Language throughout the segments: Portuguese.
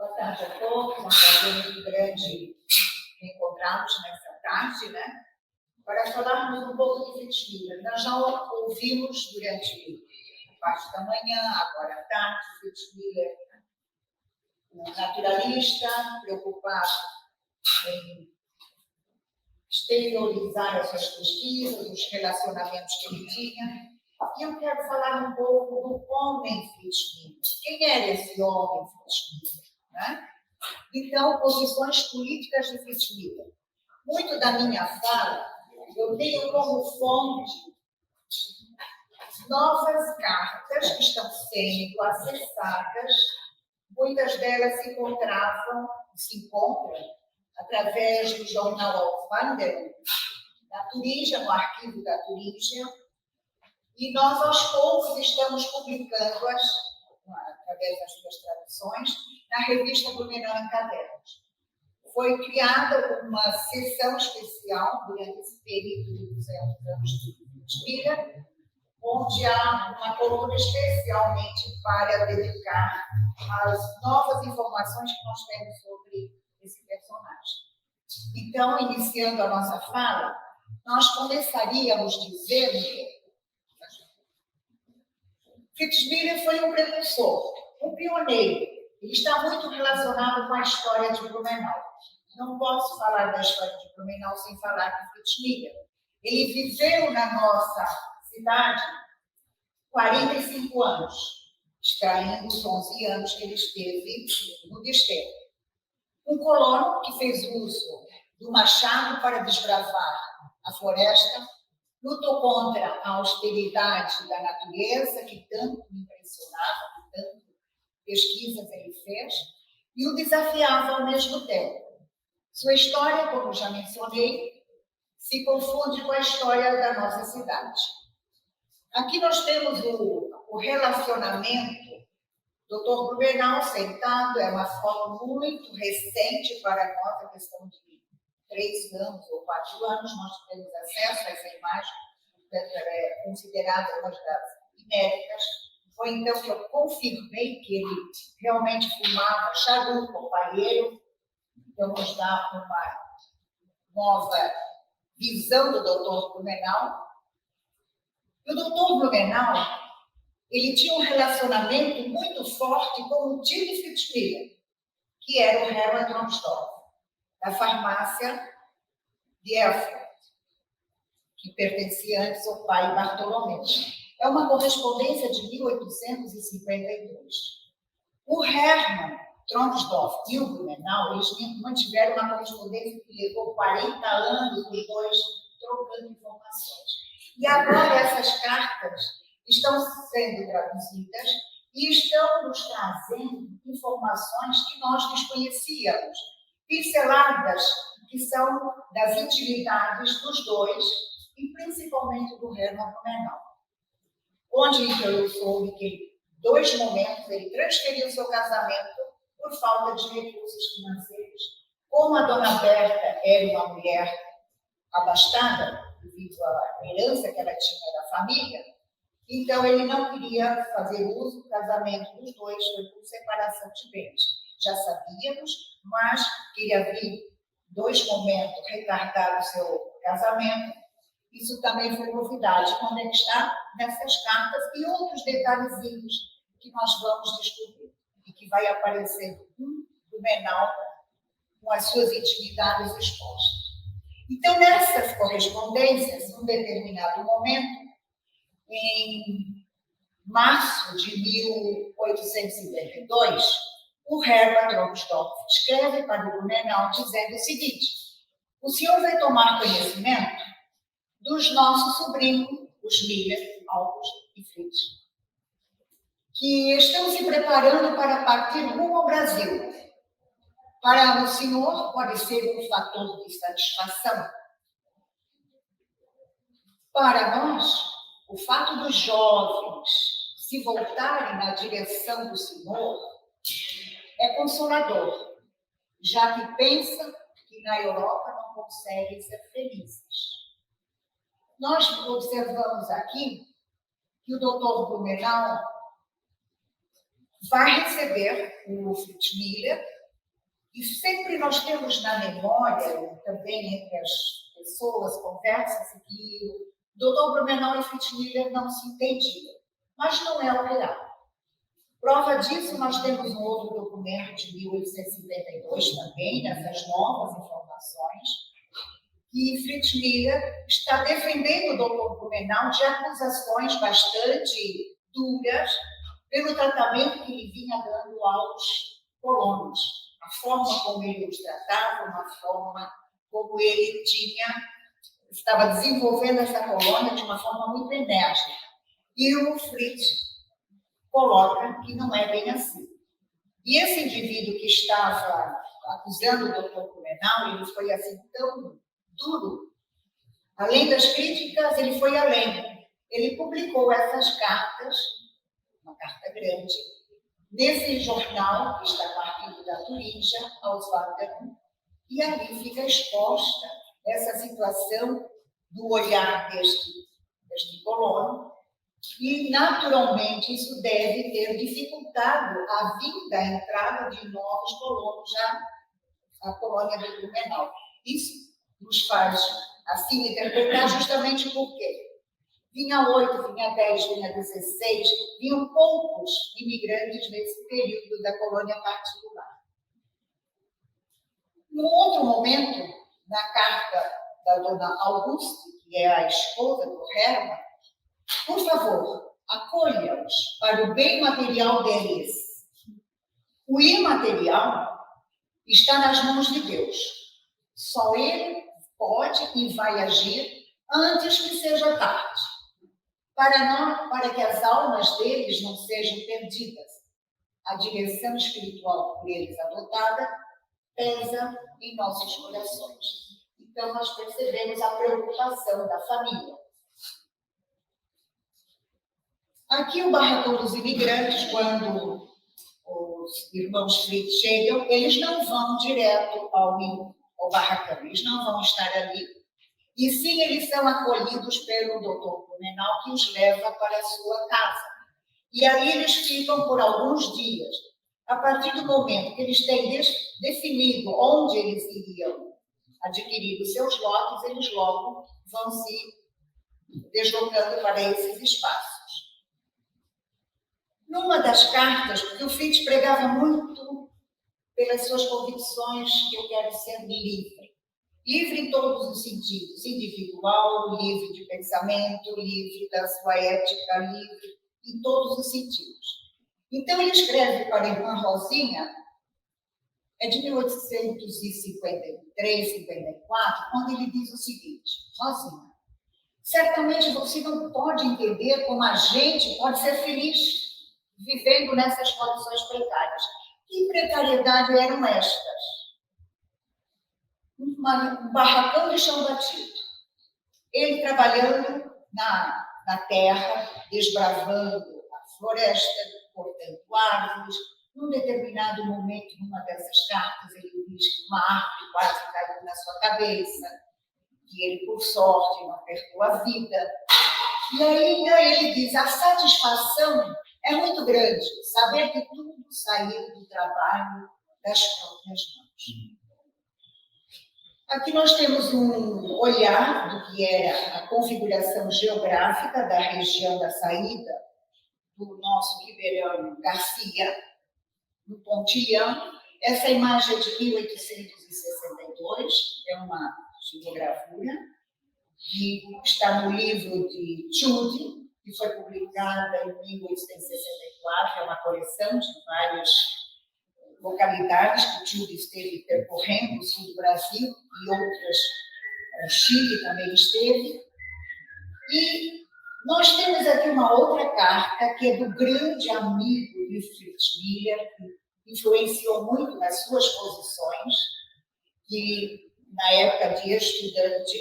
Boa tarde a todos, é um prazer muito grande encontrarmos nessa tarde, né? Para falarmos um pouco de Fritz. Nós já ouvimos durante a parte da manhã, agora à tarde, Fritz, um naturalista preocupado em exteriorizar as suas pesquisas, os relacionamentos que ele tinha. E eu quero falar um pouco do homem Fritz. Quem era esse homem Fritz? Né? Então, posições políticas de Fritz. Muito da minha fala, eu tenho como fonte novas cartas que estão sendo acessadas. Muitas delas se encontram através do jornal Wanderung, da Turígia, no arquivo da Turígia, e nós, aos poucos, estamos publicando-as, através das suas traduções, na revista Blumenau em Cadernos. Foi criada uma sessão especial durante esse período de 200 anos de vida, onde há uma coluna especialmente para dedicar às novas informações que nós temos sobre esse personagem. Então, iniciando a nossa fala, nós começaríamos dizendo que Fritz foi um precursor, um pioneiro. Ele está muito relacionado com a história de Blumenau. Não posso falar da história de Blumenau sem falar de Fritz. Ele viveu na nossa cidade 45 anos, extraindo os 11 anos que ele esteve no desterro. Um colono que fez uso do machado para desbravar a floresta, lutou contra a austeridade da natureza, que tanto me impressionava, que tanto pesquisas ele fez, e o desafiava ao mesmo tempo. Sua história, como já mencionei, se confunde com a história da nossa cidade. Aqui nós temos o relacionamento. Dr. Blumenau sentado, é uma foto muito recente para nós, a questão de 3 anos ou 4 anos, nós temos acesso a essa imagem, portanto, ela é considerada uma das inéditas. Foi então que eu confirmei que ele realmente fumava charuto ou palheiro, então nos dá uma nova visão do Dr. Blumenau. E o Dr. Blumenau, ele tinha um relacionamento muito forte com o tio de Fritz, que era o Hermann Tromsdorf, da farmácia de Erfurt, que pertencia antes ao pai Bartolomeu. É uma correspondência de 1852. O Hermann Tromsdorf e o Blumenau, eles mantiveram uma correspondência que levou 40 anos, os dois trocando informações. E agora essas cartas estão sendo traduzidas e estão nos trazendo informações que nós desconhecíamos, pinceladas que são das intimidades dos dois, e principalmente do Hermann Blumenau, onde então eu soube que, em 2 momentos, ele transferiu seu casamento por falta de recursos financeiros. Como a dona Berta era uma mulher abastada, devido à herança que ela tinha da família, então ele não queria fazer uso do casamento dos dois, foi por separação de bens. Já sabíamos, mas queria vir 2 momentos retardar o seu casamento. Isso também foi novidade, quando ele está nessas cartas e outros detalhezinhos que nós vamos descobrir e que vai aparecer no Blumenau com as suas intimidades expostas. Então, nessas correspondências, num determinado momento, em março de 1852, o Hermann Tromsdorf escreve para o Blumenau dizendo o seguinte: o senhor vai tomar conhecimento dos nossos sobrinhos, os Miller, August e Fritz, que estão se preparando para partir rumo ao Brasil. Para o senhor, pode ser um fator de satisfação. Para nós, o fato dos jovens se voltarem na direção do Senhor é consolador, já que pensa que na Europa não conseguem ser felizes. Nós observamos aqui que o Dr. Blumenau vai receber o Fritz Miller, e sempre nós temos na memória, também entre as pessoas, conversas, que o Dr. Blumenau e Fritz Miller não se entendiam. Mas não é o real. Prova disso, nós temos um outro documento de 1852 também, nessas novas informações, que Fritz Miller está defendendo o Dr. Blumenau de acusações bastante duras pelo tratamento que ele vinha dando aos colonos. A forma como ele os tratava, uma forma como ele estava desenvolvendo essa colônia de uma forma muito enérgica. E o Fritz coloca que não é bem assim. E esse indivíduo que estava acusando o Dr. Blumenau, ele foi assim tão duro. Além das críticas, ele foi além. Ele publicou essas cartas, uma carta grande, nesse jornal que está partindo da Turingia, Auswanderung, e ali fica exposta essa situação do olhar deste colono, e, naturalmente, isso deve ter dificultado a vinda, a entrada de novos colonos já à colônia de Blumenau. Isso nos faz, assim, interpretar justamente porque vinha 8, vinha 10, vinha 16, vinham poucos imigrantes nesse período da colônia particular. Num outro momento, na carta da dona Auguste, que é a esposa do Hermann, por favor, acolha-os para o bem material deles. O imaterial está nas mãos de Deus. Só Ele pode e vai agir antes que seja tarde, para que as almas deles não sejam perdidas. A direção espiritual por eles adotada pesa em nossos corações. Então, nós percebemos a preocupação da família. Aqui, o barracão dos imigrantes, quando os irmãos Fritz chegam, eles não vão direto ao barracão, eles não vão estar ali. E sim, eles são acolhidos pelo Dr. Blumenau, que os leva para a sua casa. E aí eles ficam por alguns dias. A partir do momento que eles têm definido onde eles iriam adquirir os seus lotes, eles logo vão se deslocando para esses espaços. Numa das cartas, porque o Fritz pregava muito pelas suas convicções que eu quero ser livre. Livre em todos os sentidos, individual, livre de pensamento, livre da sua ética, livre em todos os sentidos. Então, ele escreve para a irmã Rosinha, é de 1853, 54, quando ele diz o seguinte: Rosinha, certamente você não pode entender como a gente pode ser feliz vivendo nessas condições precárias. Que precariedade eram estas? Um barracão de chão batido. Ele trabalhando na terra, desbravando a floresta, cortando árvores. Num determinado momento, numa dessas cartas, ele diz que uma árvore quase caiu na sua cabeça, que ele, por sorte, não perdeu a vida. E ainda ele diz: a satisfação é muito grande, saber que tudo saiu do trabalho das próprias mãos. Aqui nós temos um olhar do que era a configuração geográfica da região da saída do nosso ribeirão Garcia, no Pontilhão. Essa imagem é de 1862, é uma xilogravura, que está no livro de Tschudi, que foi publicada em 1864, é uma coleção de várias localidades que Tschudi esteve percorrendo, o sul do Brasil e outras, o Chile também esteve. E nós temos aqui uma outra carta, que é do grande amigo de Fritz Miller, que influenciou muito nas suas posições, que na época de estudante,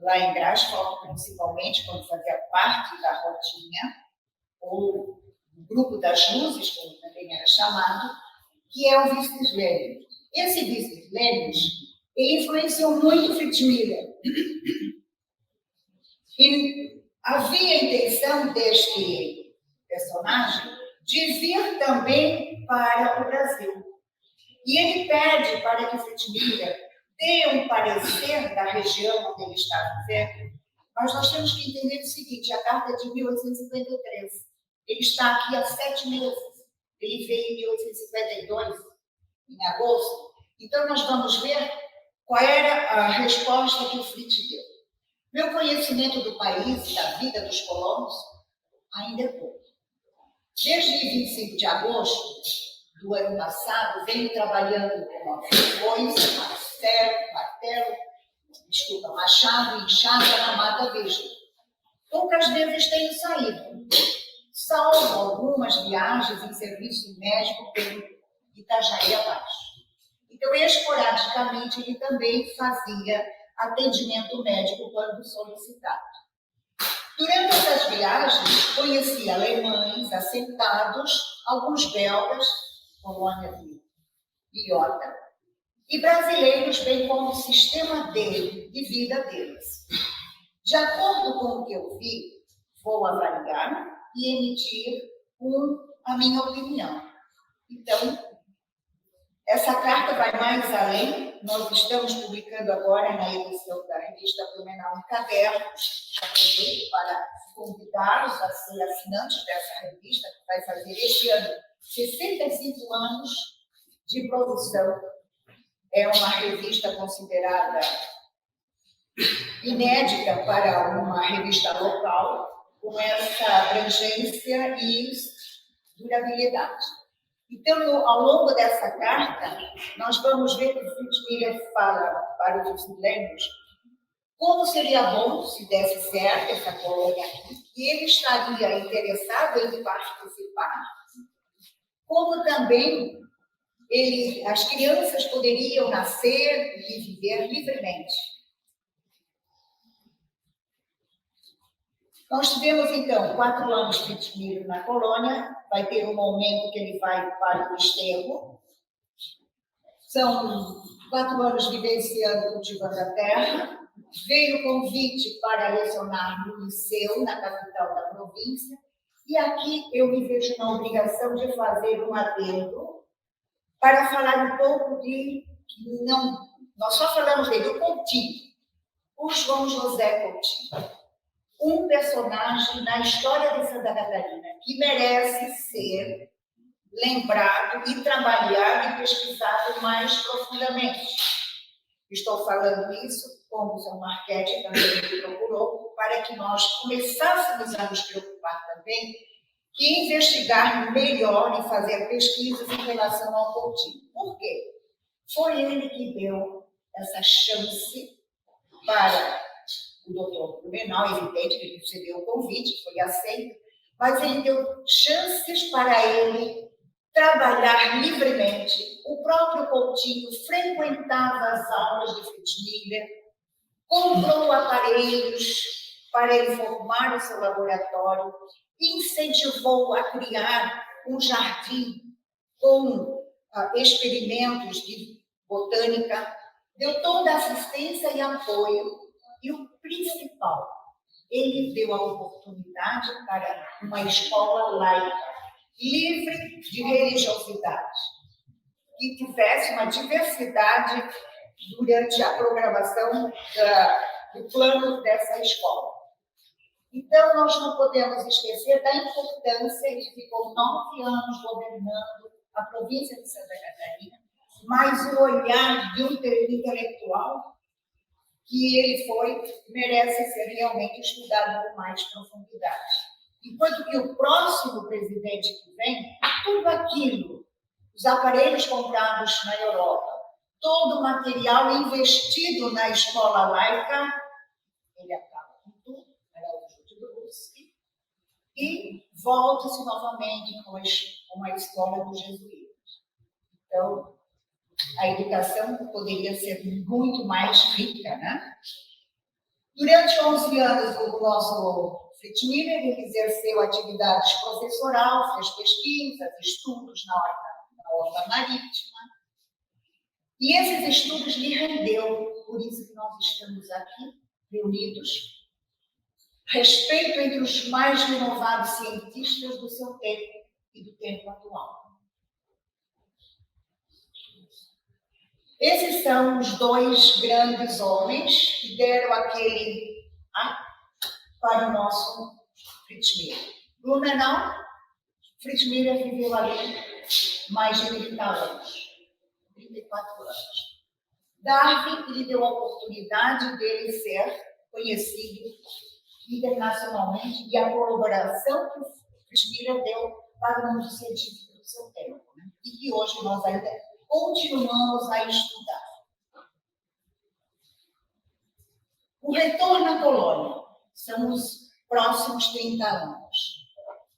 lá em Greifswald, principalmente, quando fazia parte da Rotinha, ou do Grupo das Luzes, como também era chamado, que é o Vistes Lenin. Esse Vistes Lenin, ele influenciou muito Fritz Miller. E havia a intenção deste personagem de vir também para o Brasil. E ele pede para que Fritz Miller dê um parecer da região onde ele está vivendo, mas nós temos que entender o seguinte: a carta é de 1853. Ele está aqui há 7 meses. Ele veio em 1852, em agosto. Então, nós vamos ver qual era a resposta que o Fritz deu. Meu conhecimento do país e da vida dos colonos ainda é pouco. Desde 25 de agosto do ano passado, venho trabalhando com foice, machado e enxada na Mata Virgem. Poucas vezes tenho saído, salvo algumas viagens em serviço médico pelo Itajaí abaixo. Então, esporadicamente, ele também fazia atendimento médico quando solicitado. Durante essas viagens, conheci alemães assentados, alguns belgas, colônia de Iota, e brasileiros, bem como o sistema de vida deles. De acordo com o que eu vi, vou avaliar e emitir a minha opinião. Então, essa carta vai mais além. Nós estamos publicando agora na edição da revista Blumenau um caderno. Já aproveito para convidá-los a ser assinantes dessa revista, que vai fazer este ano 65 anos de produção. É uma revista considerada inédita para uma revista local, com essa abrangência e durabilidade. Então, ao longo dessa carta, nós vamos ver que o Fritz Miller fala para os brasileiros como seria bom se desse certo essa colônia aqui, e ele estaria interessado em participar, como também as crianças poderiam nascer e viver livremente. Nós tivemos, então, 4 anos de Fritz Miller na colônia. Vai ter um momento que ele vai para o desterro. São 4 anos vivenciando, cultivando a terra. Veio o convite para lecionar no liceu, na capital da província. E aqui eu me vejo na obrigação de fazer um adendo para falar um pouco de... nós só falamos dele, o Coutinho, o João José Coutinho. Um personagem na história de Santa Catarina que merece ser lembrado e trabalhado e pesquisado mais profundamente. Estou falando isso, como o São Marquete também me procurou, para que nós começássemos a nos preocupar também e investigar melhor e fazer pesquisas em relação ao Coutinho. Por quê? Foi ele que deu essa chance para o doutor Blumenau, evidente que ele recebeu o convite, foi aceito, mas ele deu chances para ele trabalhar livremente. O próprio Coutinho frequentava as aulas de Fritz Miller, comprou aparelhos para ele formar o seu laboratório, incentivou a criar um jardim com experimentos de botânica, deu toda a assistência e apoio. E o principal, ele deu a oportunidade para uma escola laica, livre de religiosidade, que tivesse uma diversidade durante a programação do plano dessa escola. Então, nós não podemos esquecer da importância. Ele ficou 9 anos governando a província de Santa Catarina, mas o olhar de um intelectual que ele merece ser realmente estudado com mais profundidade. Enquanto que o próximo presidente que vem, tudo aquilo, os aparelhos comprados na Europa, todo o material investido na escola laica, ele acaba com tudo, e volta-se novamente com a escola dos jesuítas. Então, a educação poderia ser muito mais rica, né? Durante 11 anos, o nosso Fritz Miller exerceu atividades professoral, fez pesquisas, estudos na horta marítima. E esses estudos lhe rendeu, por isso que nós estamos aqui reunidos, respeito entre os mais renovados cientistas do seu tempo, e do tempo atual. Esses são os dois grandes homens que deram aquele para o nosso Fritz Miller. Blumenau, Fritz Miller viveu ali mais de 30 anos, 34 anos. Darwin lhe deu a oportunidade dele ser conhecido internacionalmente e a colaboração que o Fritz Miller deu para o mundo científico do seu tempo, né? E que hoje nós ainda continuamos a estudar. O retorno à colônia são os próximos 30 anos.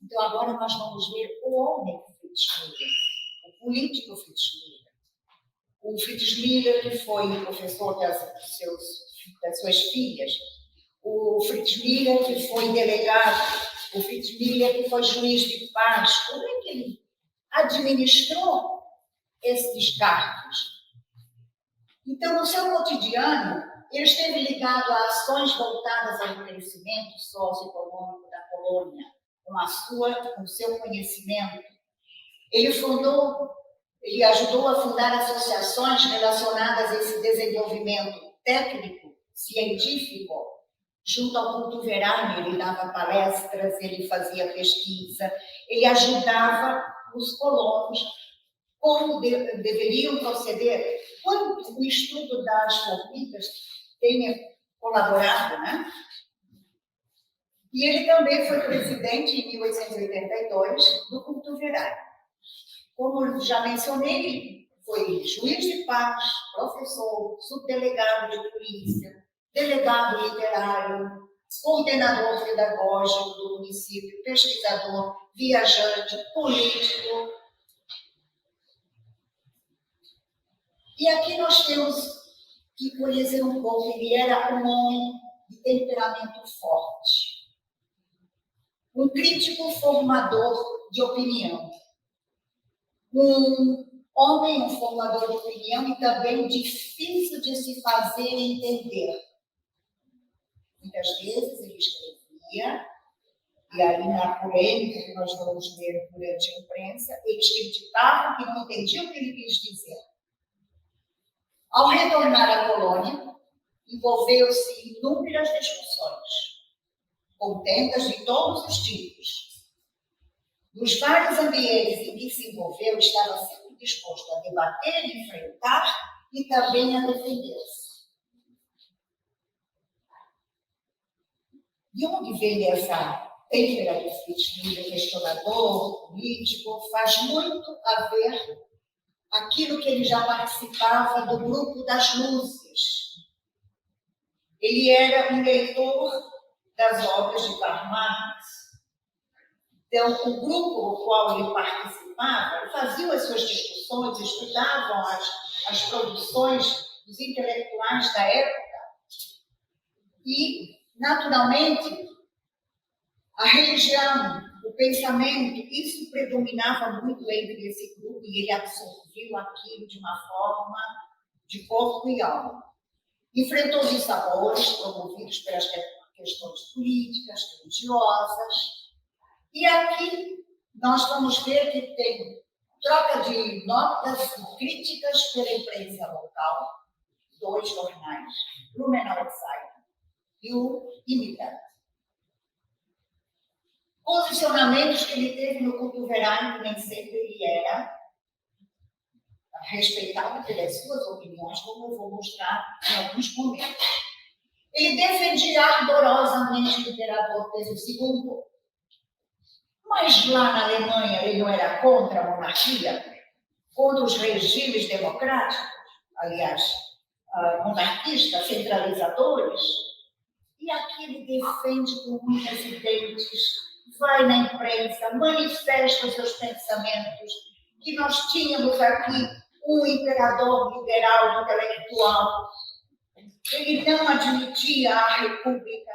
Então, agora nós vamos ver o homem Fritz Miller, o político Fritz Miller. O Fritz Miller, que foi professor das suas filhas, o Fritz Miller, que foi delegado, o Fritz Miller, que foi juiz de paz. Como é que ele administrou esses cargos? Então, no seu cotidiano, ele esteve ligado a ações voltadas ao crescimento socioeconômico da colônia, com o seu conhecimento. Ele ajudou a fundar associações relacionadas a esse desenvolvimento técnico, científico. Junto ao Cultuverário, ele dava palestras, ele fazia pesquisa, ele ajudava os colonos como deveriam proceder, quanto o estudo das formigas tenha colaborado, né? E ele também foi presidente, em 1882, do Cultuverário. Como já mencionei, ele foi juiz de paz, professor, subdelegado de polícia, delegado literário, coordenador pedagógico do município, pesquisador, viajante, político. E aqui nós temos que conhecer um pouco. Ele era um homem de temperamento forte, um crítico formador de opinião, um homem, um formador de opinião e também difícil de se fazer entender. Muitas vezes ele escrevia, e aí na polêmica que nós vamos ver durante a imprensa, eles criticavam que não entendiam o que ele quis dizer. Ao retornar à colônia, envolveu-se em inúmeras discussões, contendas de todos os tipos. Nos vários ambientes em que se envolveu, estava sempre disposto a debater, enfrentar e também a defender-se. De onde vem essa têmpera do Fritz Miller, questionador, político? Faz muito a ver aquilo que ele já participava do grupo das luzes. Ele era um leitor das obras de Karl Marx. Então, o grupo ao qual ele participava, fazia as suas discussões, estudavam as produções dos intelectuais da época e, naturalmente, a religião, o pensamento, isso predominava muito entre esse grupo e ele absorveu aquilo de uma forma de corpo e alma. Enfrentou os dissabores promovidos pelas questões políticas, religiosas. E aqui nós vamos ver que tem troca de notas e críticas pela imprensa local, 2 jornais, Blumenau Zeitung e o Imitat. Posicionamentos que ele teve no Cultuverário, que nem sempre ele era respeitado pelas suas opiniões, como eu vou mostrar em alguns momentos. Ele defendia ardorosamente o imperador Pedro II, mas lá na Alemanha ele não era contra a monarquia, contra os regimes democráticos, aliás, monarquistas, centralizadores. E aqui ele defende com muitas ideias, vai na imprensa, manifesta os seus pensamentos, que nós tínhamos aqui um imperador liberal, intelectual. Ele não admitia a república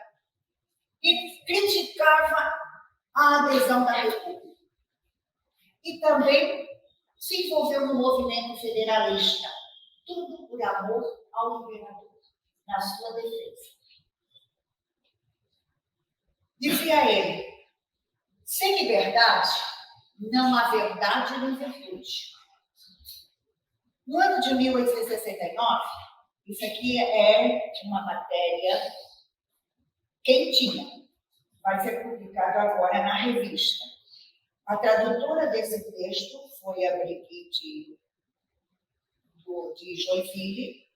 e criticava a adesão da república. E também se envolveu no movimento federalista, tudo por amor ao imperador, na sua defesa. Dizia ele: sem liberdade não há verdade nem virtude. No ano de 1869, isso aqui é uma matéria quentinha, vai ser publicado agora na revista. A tradutora desse texto foi a Brigitte de Joinville.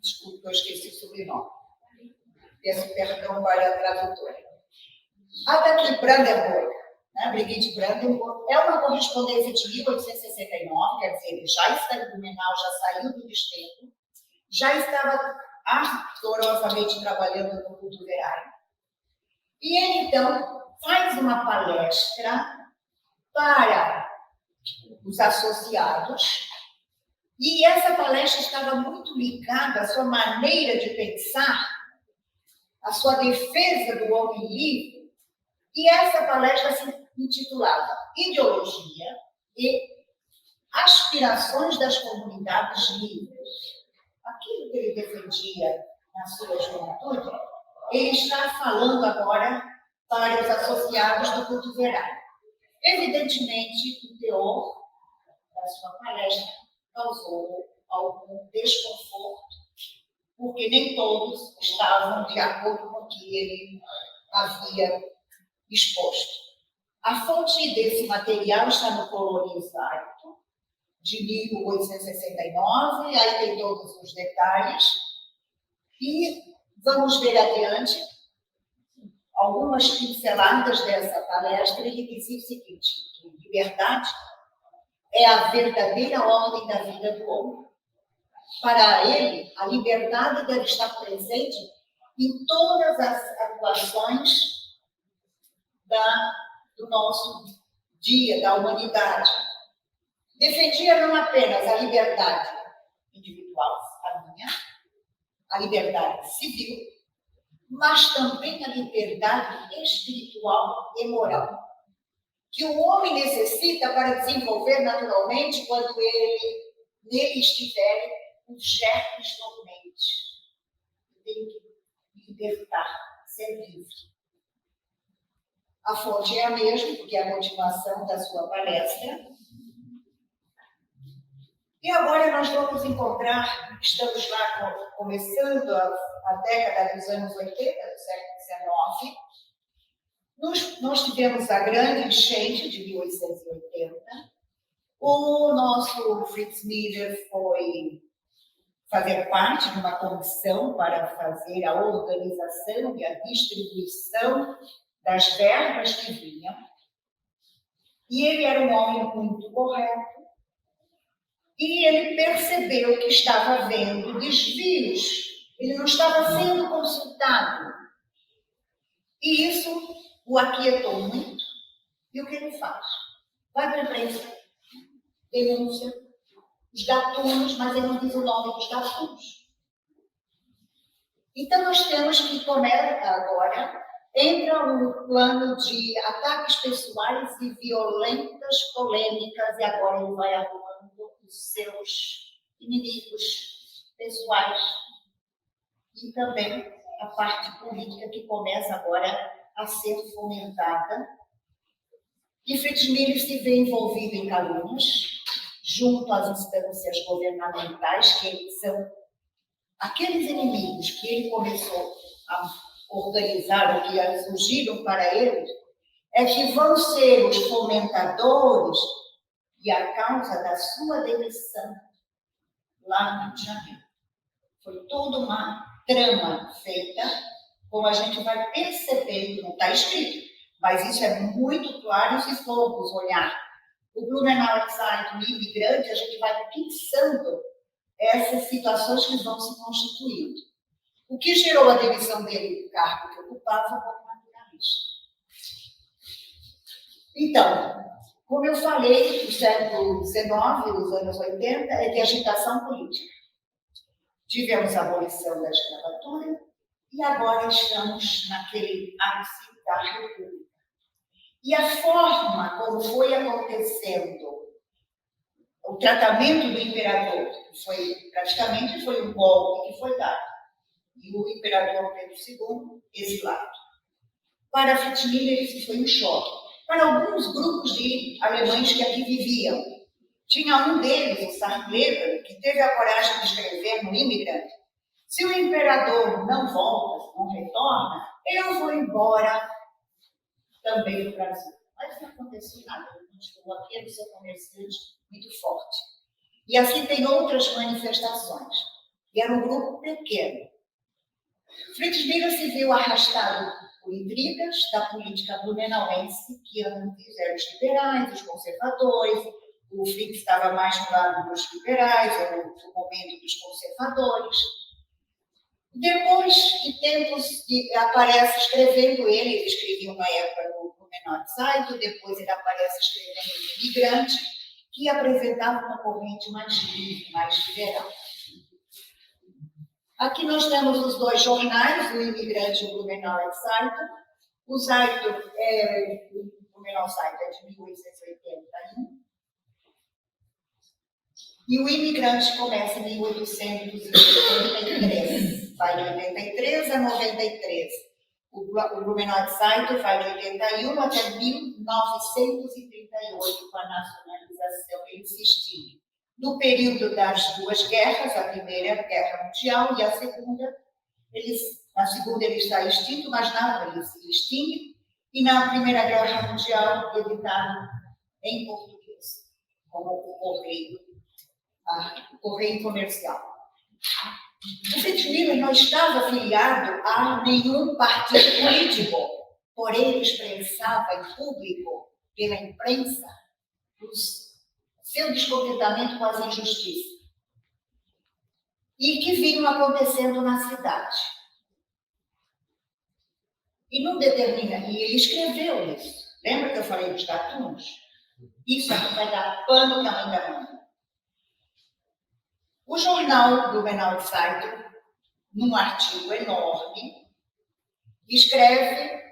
Desculpe, eu esqueci o sobrenome. Peço perdão para a tradutora. A daqui, Brandenburg, né? Brigitte Brandenburg, é uma correspondência de 1869, quer dizer, já está em Blumenau, já saiu do desterro, já estava ardorosamente trabalhando no Cultuverário. E ele, então, faz uma palestra para os associados, e essa palestra estava muito ligada à sua maneira de pensar, à sua defesa do homem livre, e essa palestra se intitulava Ideologia e Aspirações das Comunidades Livres. Aquilo que ele defendia na sua juventude, ele está falando agora para os associados do Cultuverário. Evidentemente, o teor da sua palestra causou algum desconforto, porque nem todos estavam de acordo com o que ele havia exposto. A fonte desse material está no Colonizário, de 1869, aí tem todos os detalhes, e vamos ver adiante algumas pinceladas dessa palestra. Ele dizia o seguinte: que liberdade é a verdadeira ordem da vida do homem. Para ele, a liberdade deve estar presente em todas as atuações do nosso dia, da humanidade. Defendia não apenas a liberdade individual, a liberdade civil, mas também a liberdade espiritual e moral, que o homem necessita para desenvolver naturalmente quando nele estiver os germes dormentes. Tem que libertar, ser livre. A fonte é a mesma, porque é a continuação da sua palestra. E agora nós vamos encontrar, estamos lá começando a década dos anos 80, do século XIX. Nós tivemos a grande enchente de 1880. O nosso Fritz Miller foi fazer parte de uma comissão para fazer a organização e a distribuição das verbas que vinham. E ele era um homem muito correto. E ele percebeu que estava havendo desvios. Ele não estava sendo consultado. E isso o aquietou muito. E o que ele faz? Vai para a imprensa, denúncia os gatunos, mas ele não diz o nome dos gatunos. Então, nós temos que começar agora, entra um plano de ataques pessoais e violentas polêmicas, e agora ele vai arrumando os seus inimigos pessoais. E também a parte política que começa agora a ser fomentada. E Fritz Miller se vê envolvido em calúnias, junto às instâncias governamentais, que são aqueles inimigos que ele começou a organizar, ou que surgiram para ele, é que vão ser os fomentadores e a causa da sua demissão lá no Rio de Janeiro. Foi toda uma trama feita, como a gente vai percebendo, não está escrito, mas isso é muito claro se formos olhar o Blumenau Zeitung imigrante, a gente vai pensando essas situações que vão se constituindo. O que gerou a demissão dele do cargo que ocupava como naturalista. Então, como eu falei, o século XIX, os anos 80, é de agitação política. Tivemos a abolição da escravatura e agora estamos naquele ápice da República. E a forma como foi acontecendo o tratamento do imperador, praticamente foi um golpe que foi dado. E o imperador Pedro II exilado. Para Fritz Miller, isso foi um choque. para alguns grupos de alemães que aqui viviam. Tinha um deles, o Sarkleber, que teve a coragem de escrever no Imigrante: se o imperador não volta, não retorna, eu vou embora também do Brasil. Mas não aconteceu nada, ele continuou aqui, ele seu comerciante muito forte. E assim tem outras manifestações. E era um grupo pequeno. Fritz Biller se viu arrastado por intrigas da política blumenauense, que antes eram os liberais, os conservadores. O Fritz estava mais no lado dos liberais, era o momento dos conservadores. Depois de tempos, aparece escrevendo ele escrevia uma época no Blumenau Zeitung, depois ele aparece escrevendo no Imigrante, que apresentava uma corrente mais livre, mais liberal. Aqui nós temos os dois jornais, o Imigrante e o Blumenau Zeitung. O Zeitung, o Blumenau Zeitung é de 1881. E o Imigrante começa em 1883, vai de 83 a 93. O Blumenau Zeitung vai de 81 até 1938, com a nacionalização, ele se extingue. No período das duas guerras, a Primeira Guerra Mundial e a Segunda, na Segunda ele está extinto, mas na ele se extingue, e na Primeira Guerra Mundial ele está em português, como o Correio Comercial. O Fritz Biller não estava afiliado a nenhum partido político, porém ele expressava em público, pela imprensa, seu descontentamento com as injustiças e que vinham acontecendo na cidade. E ele escreveu isso. Lembra que eu falei dos cartoons? Isso aqui vai dar pano que a mãe da mãe. O jornal Blumenau Zeitung, num artigo enorme, escreve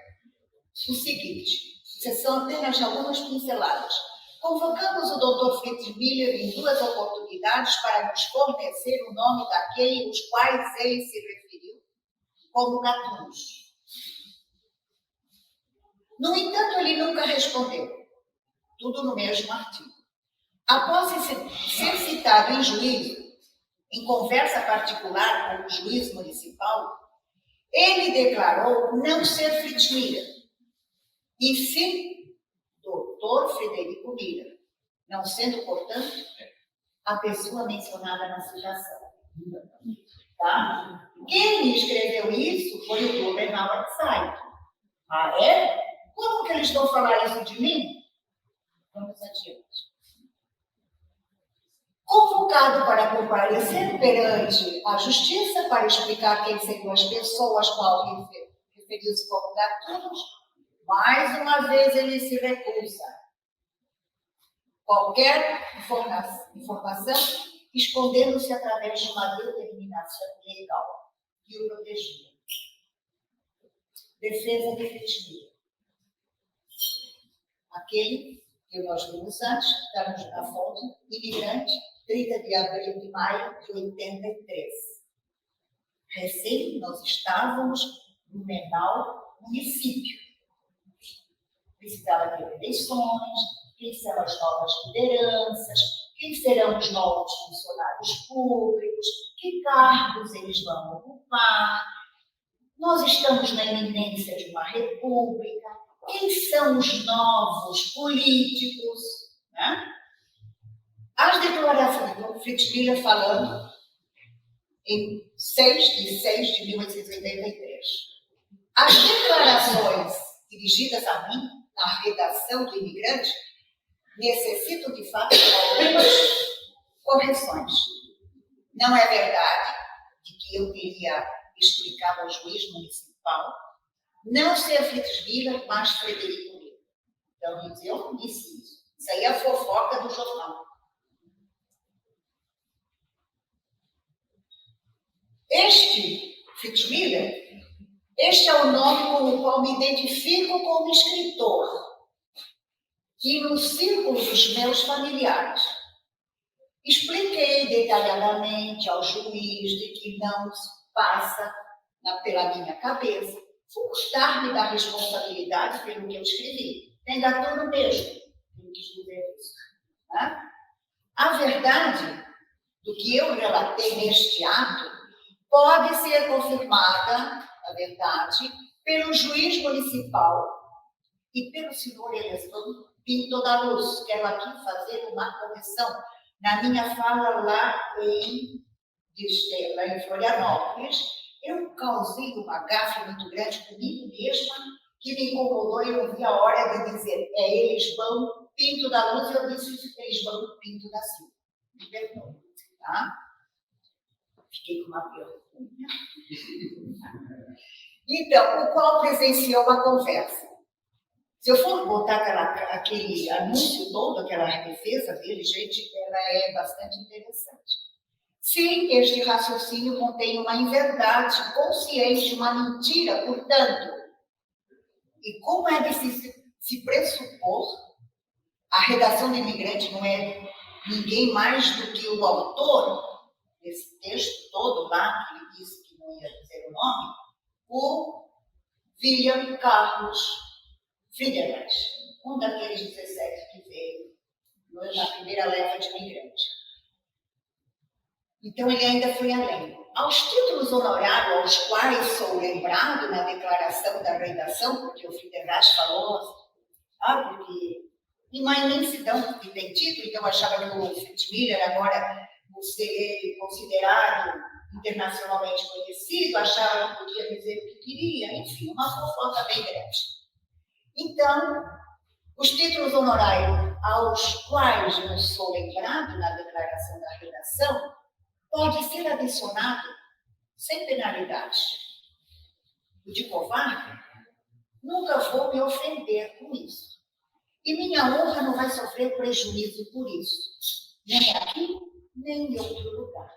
o seguinte: são apenas algumas pinceladas. Convocamos o Dr. Fritz Biller em 2 oportunidades para nos fornecer o nome daquele aos quais ele se referiu como gatunos. No entanto, ele nunca respondeu. Tudo no mesmo artigo. Após ser citado em juízo, em conversa particular com o juiz municipal, ele declarou não ser Fritz Biller, e sim Dr. Frederico Biller, não sendo, portanto, a pessoa mencionada na citação. Tá? Quem escreveu isso foi o Blumenau Zeitung. Ah, é? Como que eles vão falar isso de mim? Vamos adiante. Convocado para comparecer perante a justiça para explicar quem seriam as pessoas qual referiu-se como gatunos, mais uma vez ele se recusa. Qualquer informação, escondendo-se através de uma determinação legal que o protegia. Defesa de Fritz Biller. Aquele que nós vimos antes, estamos na fonte, Imigrante, 30 de abril de maio de 83. Recém nós estávamos no Blumenau, município. Precisava ter eleições, quem são as novas lideranças, quem serão os novos funcionários públicos, que cargos eles vão ocupar. Nós estamos na iminência de uma república. Quem são os novos políticos? Né? As declarações do Fritz Biller falando em 6 de 6 de 1883. As declarações dirigidas a mim, na redação do Imigrante, necessitam, de fato, de algumas correções. Não é verdade de que eu teria explicado ao juiz municipal não ser Fritz Biller, mas Frederico Biller. Então, eu não disse isso. Isso aí é a fofoca do jornal. Este Fritz Biller, este é o nome com o qual me identifico como escritor. E no círculo dos meus familiares, expliquei detalhadamente ao juiz de que não passa pela minha cabeça furtar-me da responsabilidade pelo que eu escrevi. tem gatuno mesmo. Ele quis dizer isso. Né? A verdade do que eu relatei neste ato pode ser confirmada, a verdade, pelo juiz municipal e pelo senhor Elefante Pinto da Luz. Quero aqui fazer uma correção na minha fala lá em Florianópolis. Eu causei uma gafe muito grande comigo mesma, que me incomodou e eu não vi a hora de dizer Elisbão Pinto da Luz, e eu disse Elisbão Pinto da Silva. Me perdoe, tá? Fiquei com uma vergonha. Então, o qual presenciou uma conversa. Se eu for botar aquele anúncio todo, aquela defesa dele, gente, ela é bastante interessante. Se este raciocínio contém uma inverdade consciente, uma mentira, portanto, e como é de se pressupor, a redação do imigrante não é ninguém mais do que o autor desse texto todo lá, que ele disse que não ia dizer o nome, o William Carlos Friedrich, um daqueles 17 que veio na primeira leva de imigrantes. Então, ele ainda foi além. Aos títulos honorários aos quais sou lembrado na declaração da redação, porque o Friedrich falou, porque em uma imensidão que tem título, então eu achava que o Fritz Miller agora, por ser considerado internacionalmente conhecido, achava que podia dizer o que queria, enfim, uma fofoca bem grande. Então, os títulos honorários aos quais eu sou lembrado na declaração da redação pode ser adicionado sem penalidade. O de covarde, nunca vou me ofender com isso. E minha honra não vai sofrer prejuízo por isso. Nem aqui, nem em outro lugar.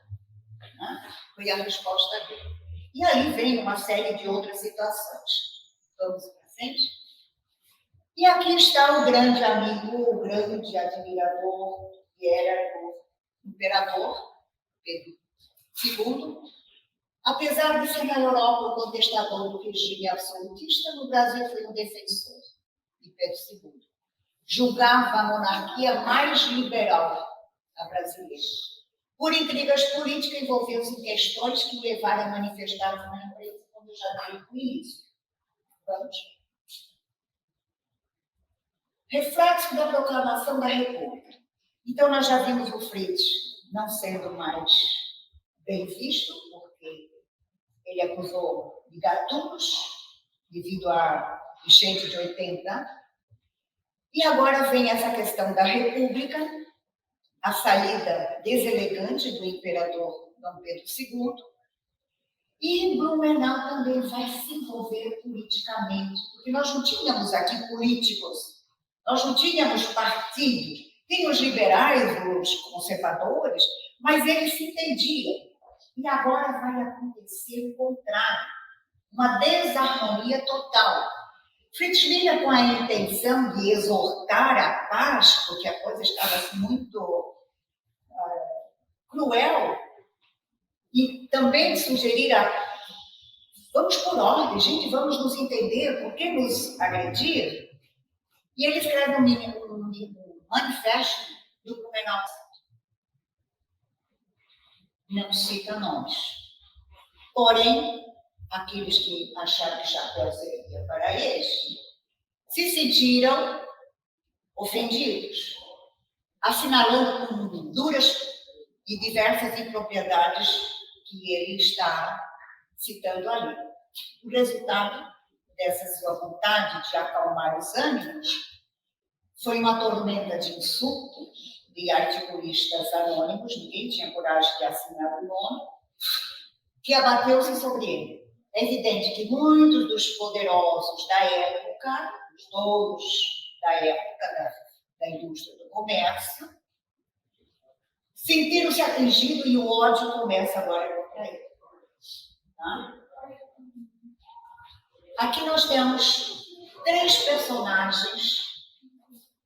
Né? Foi a resposta dele. E aí vem uma série de outras situações. Vamos para frente? E aqui está o grande amigo, o grande admirador, que era o imperador Pedro II. Apesar de ser na Europa o contestador do regime absolutista, no Brasil foi um defensor de Pedro II. Julgava a monarquia mais liberal, a brasileira. Por intrigas políticas, envolveu-se em questões que o levaram a manifestar-se na imprensa, como eu já dei no início. Vamos. Reflexo da proclamação da República. Então, nós já vimos o Fritz não sendo mais bem visto, porque ele acusou de gatunos, devido à enchente de 80. E agora vem essa questão da República, a saída deselegante do imperador Dom Pedro II, e Blumenau também vai se envolver politicamente, porque nós não tínhamos aqui políticos, nós não tínhamos partido, tem os liberais, os conservadores, mas eles se entendiam. E agora vai acontecer o contrário, uma desarmonia total. Fritz Miller, com a intenção de exortar a paz, porque a coisa estava assim, muito cruel, e também sugerir vamos por ordem, gente, vamos nos entender, por que nos agredir? E ele escreve um manifesto do Blumenau. Não cita nomes. Porém, aqueles que acharam que chapéu servia para eles, se sentiram ofendidos, assinalando com duras e diversas impropriedades que ele está citando ali. O resultado dessa sua vontade de acalmar os ânimos foi uma tormenta de insultos de articulistas anônimos, ninguém tinha coragem de assinar o nome, que abateu-se sobre ele. É evidente que muitos dos poderosos da época, os donos da época da indústria do comércio, sentiram-se atingidos e o ódio começa agora contra ele. Tá? Aqui nós temos 3 personagens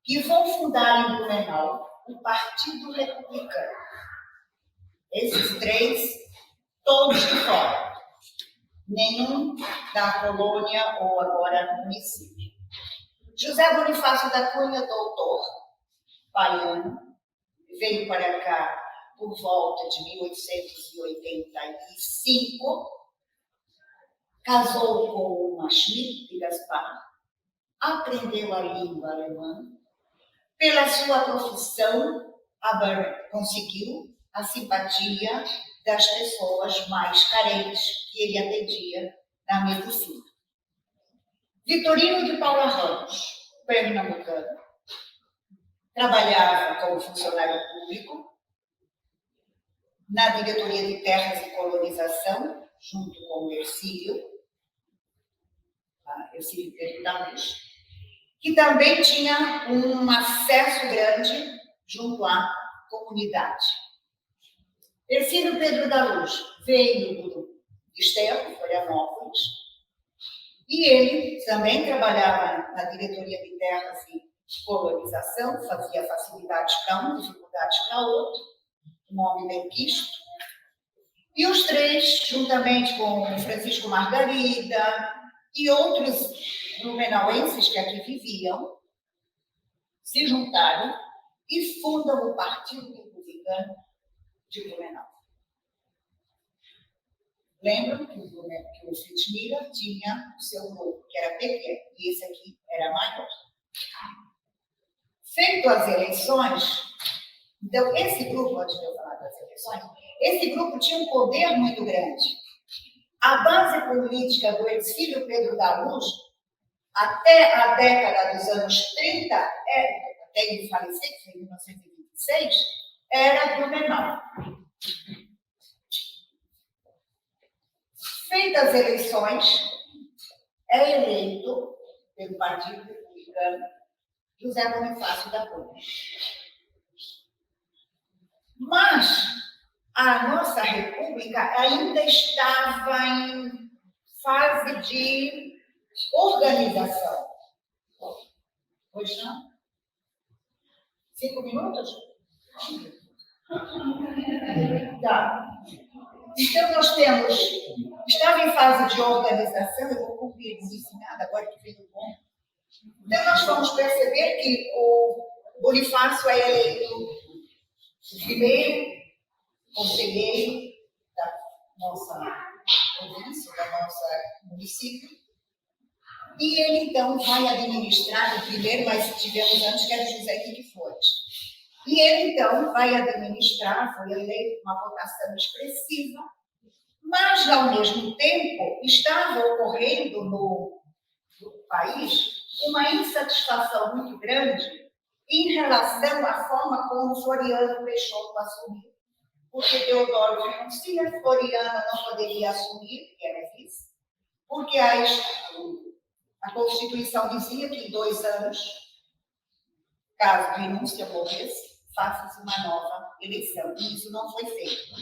que vão fundar em Blumenau o Partido Republicano. Esses 3, todos de fora. Nenhum da colônia ou agora município. José Bonifácio da Cunha, doutor, baiano, veio para cá por volta de 1885, casou com uma Schmidt de Gaspar, aprendeu a língua alemã, pela sua profissão, conseguiu a simpatia das pessoas mais carentes que ele atendia na medicina. Vitorino de Paula Ramos, pernambucano, trabalhava como funcionário público na Diretoria de Terras e Colonização, junto com o Ercílio Pedro da Luz, que também tinha um acesso grande junto à comunidade. Ercílio Pedro da Luz veio do Desterro, Florianópolis, e ele também trabalhava na Diretoria de Terras e Colonização, fazia facilidades para um, dificuldades para outro, um homem bem quisto. E os três, juntamente com Francisco Margarida e outros blumenauenses que aqui viviam, se juntaram e fundam o Partido Republicano de Blumenau. Lembram que o Fritz Miller tinha o seu grupo, que era pequeno, e esse aqui era maior. Feito as eleições, então esse grupo, antes de eu falar das eleições, esse grupo tinha um poder muito grande. A base política do ex-filho Pedro da Luz, até a década dos anos 30, até ele falecer, que foi em 1926, era Blumenau. Feitas as eleições, é eleito pelo Partido Republicano José Bonifácio da Cunha. Mas a nossa república ainda estava em fase de organização. Hoje não? 5 minutos? Tá. Então, nós estava em fase de organização, eu vou cumprir, não disse nada, agora que veio bom. Então, nós vamos perceber que o Bonifácio é eleito o primeiro conselheiro da nossa província, da nossa município, e ele, então, vai administrar o primeiro, mas tivemos antes, que era José Henrique Flores. E ele, então, vai administrar, foi eleito com uma votação expressiva, mas, ao mesmo tempo, estava ocorrendo no país uma insatisfação muito grande em relação à forma como Floriano Peixoto assumiu, porque Deodoro renuncia, Floriano não poderia assumir, que era vice, porque a Constituição dizia que em 2 anos, caso renúncia morresse, faça-se uma nova eleição. E isso não foi feito.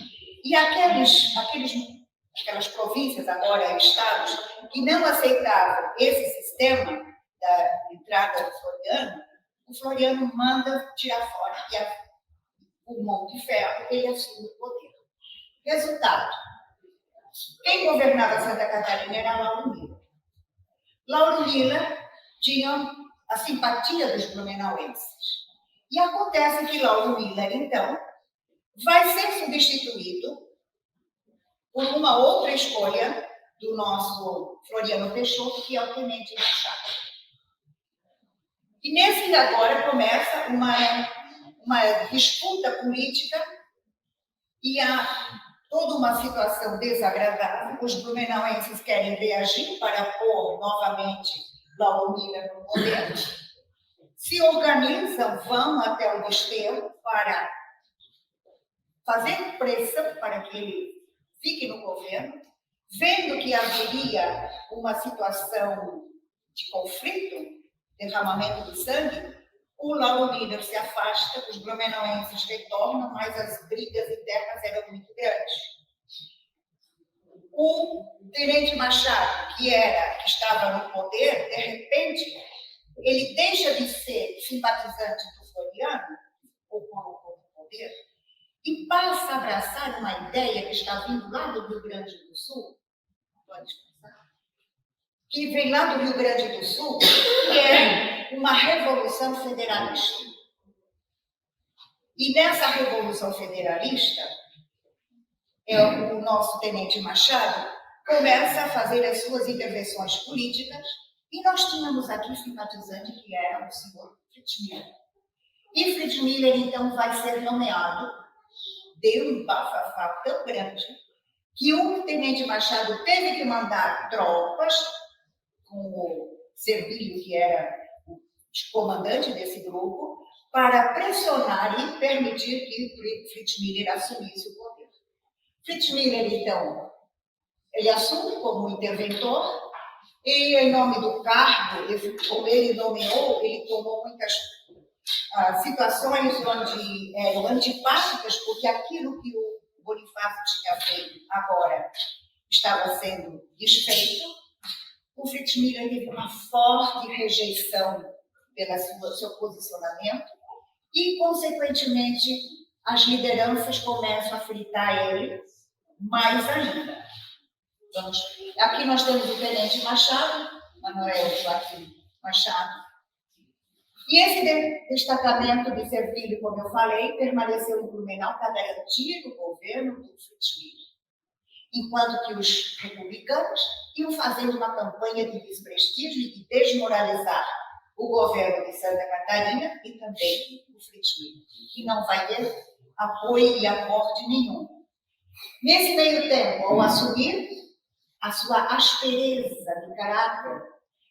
E aquelas províncias, agora estados, que não aceitavam esse sistema da entrada do Floriano, o Floriano manda tirar fora, que é o Monte de Ferro, ele assume o poder. Resultado: quem governava Santa Catarina era Lauro Miller. Lauro Miller tinha a simpatia dos blumenauenses. E acontece que Lauro Miller, então, vai ser substituído por uma outra escolha do nosso Floriano Peixoto, que é o Tenente Machado. E nesse agora começa uma disputa política e há toda uma situação desagradável. Os blumenauenses querem reagir para pôr novamente Lauro Miller no poder. Se organizam, vão até o Desterro para fazer pressão para que ele fique no governo, vendo que haveria uma situação de conflito, derramamento de sangue, o Lauro Miller se afasta, os blumenauenses retornam, mas as brigas internas eram muito grandes. O Tenente Machado, que estava no poder, de repente, ele deixa de ser simpatizante do Floriano, ou colocou no poder, e passa a abraçar uma ideia que está vindo lá do Rio Grande do Sul. Pode passar? que vem lá do Rio Grande do Sul, que é uma revolução federalista. E nessa revolução federalista, o nosso tenente Machado começa a fazer as suas intervenções políticas, e nós tínhamos aqui simpatizante que era o senhor Fritz Miller. E Fritz Miller, então, vai ser nomeado, deu um bafafá tão grande, que o tenente Machado teve que mandar tropas, com o Servilho, que era o comandante desse grupo, para pressionar e permitir que Fritz Miller assumisse o poder. Fritz Miller, então, ele assume como interventor, e em nome do cargo, como ele nomeou, ele tomou muitas situações onde eram antipáticas, porque aquilo que o Bonifácio tinha feito agora estava sendo desfeito. O Fritz Miller teve uma forte rejeição pelo seu posicionamento e, consequentemente, as lideranças começam a fritar ele mais ainda. Aqui nós temos o tenente Machado, Manuel Joaquim Machado, e esse destacamento de Servilho, como eu falei, permaneceu em Blumenau para garantir o governo do Fritz Miller, enquanto que os republicanos iam fazendo uma campanha de desprestígio e de desmoralizar o governo de Santa Catarina e também o Fritz Miller, que não vai ter apoio e aporte nenhum. Nesse meio tempo, ao assumir a sua aspereza de caráter,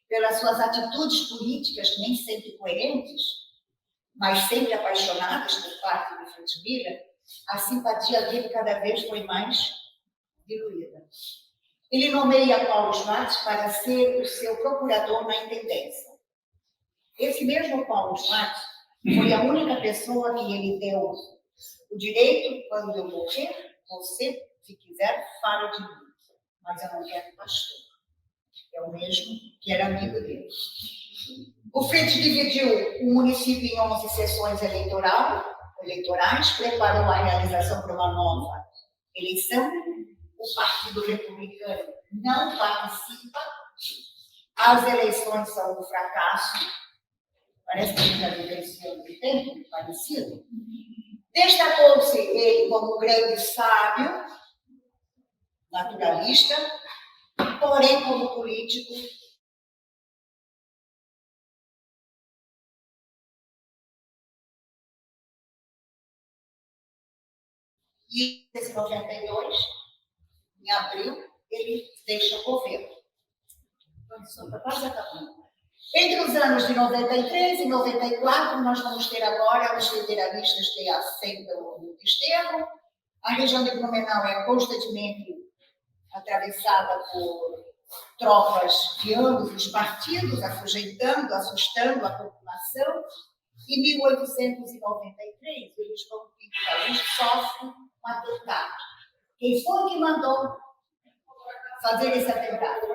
pelas suas atitudes políticas, nem sempre coerentes, mas sempre apaixonadas por parte do Fritz Miller, a simpatia dele cada vez foi mais diluída. Ele nomeia Paulo Schwartz para ser o seu procurador na intendência. Esse mesmo Paulo Schwartz foi a única pessoa que ele deu o direito, quando eu morrer, você, se quiser, fale de mim, mas eu não quero pastor. É o mesmo que era amigo dele. O Fritz dividiu o município em 11 sessões eleitorais, preparou a realização para uma nova eleição. O Partido Republicano não participa. As eleições são um fracasso. Parece que a gente está vivenciando um tempo parecido. Destacou-se ele como um grande sábio, naturalista, porém, como político, e em 1992, em abril, ele deixa o governo. Está quase acabando. Entre os anos de 93 e 94, nós vamos ter agora os federalistas que assentam no Desterro. A região de Blumenau é constantemente atravessada por tropas de ambos os partidos, afugentando, assustando a população. Em 1893, eles vão vir que a gente sofre um atentado. Quem foi que mandou fazer esse atentado?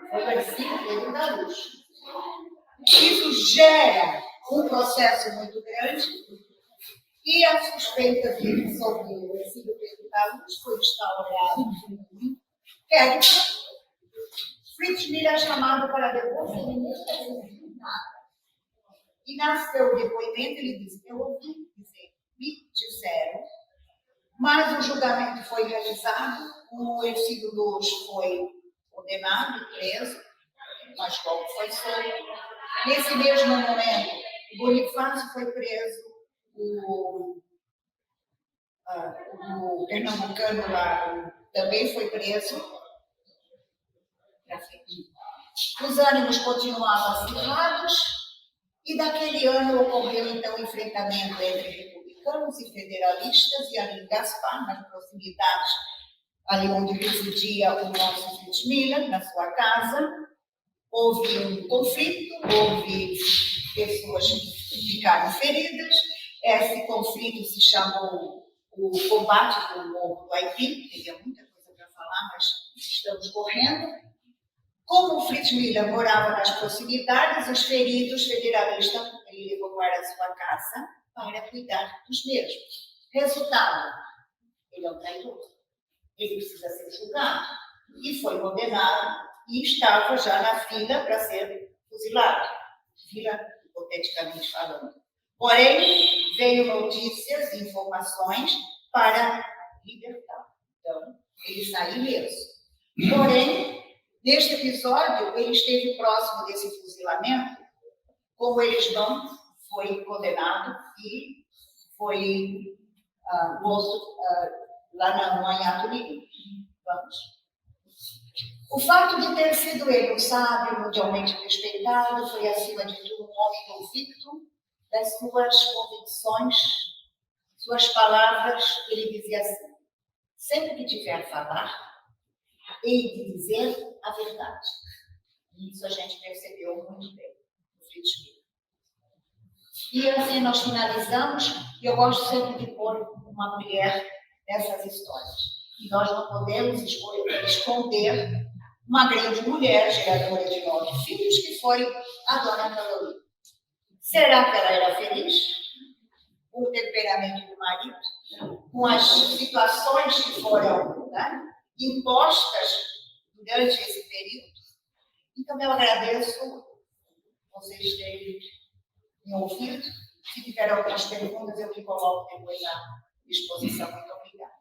Foi o Ercílio Pedro da Luz. Isso gera um processo muito grande e a suspeita sobre o Ercílio Pedro da Luz foi instaurada em inquérito. Fritz Miller é chamado para depoimento e não ouviu nada. E nasceu o depoimento, ele disse: eu ouvi dizer, me disseram, mas o julgamento foi realizado, o Ercílio Luz foi condenado, preso, mas como foi solto. Nesse mesmo momento, o Bonifácio foi preso, o pernambucano lá também foi preso. Os ânimos continuavam acirrados, e daquele ano ocorreu então o enfrentamento entre republicanos e federalistas, e ali em Gaspar, nas proximidades, ali onde residia o nosso Fritz Miller, na sua casa, houve um conflito, houve pessoas que ficaram feridas. Esse conflito se chamou o combate do Morro do Aipim, teria muita coisa para falar, mas estamos correndo. Como o Fritz Miller morava nas proximidades, os feridos federalistas ele levou para a sua casa para cuidar dos mesmos. Resultado, ele é um traidor. Ele precisa ser julgado. E foi condenado e estava já na fila para ser fuzilado. Fila, hipoteticamente falando. Porém, veio notícias e informações para libertar. Então, ele saiu mesmo. Porém, neste episódio, ele esteve próximo desse fuzilamento, como eles não foi condenado e foi morto lá no Anhato Livre. Vamos. O fato de ter sido ele um sábio, mundialmente respeitado, foi, acima de tudo, um homem convicto das suas convicções, suas palavras. Ele dizia assim: sempre que tiver a falar, hei de dizer a verdade. E isso a gente percebeu muito bem no Fritz Müller. E assim nós finalizamos, e eu gosto sempre de pôr uma mulher nessas histórias. E nós não podemos esconder uma grande mulher, geradora de 9 filhos, que foi a Dona Carolina. Será que ela era feliz? Com o temperamento do marido? Com as situações que foram impostas durante esse período? Então, eu agradeço vocês terem me ouvido. Se tiver algumas perguntas, eu me coloco depois à disposição. Muito obrigada.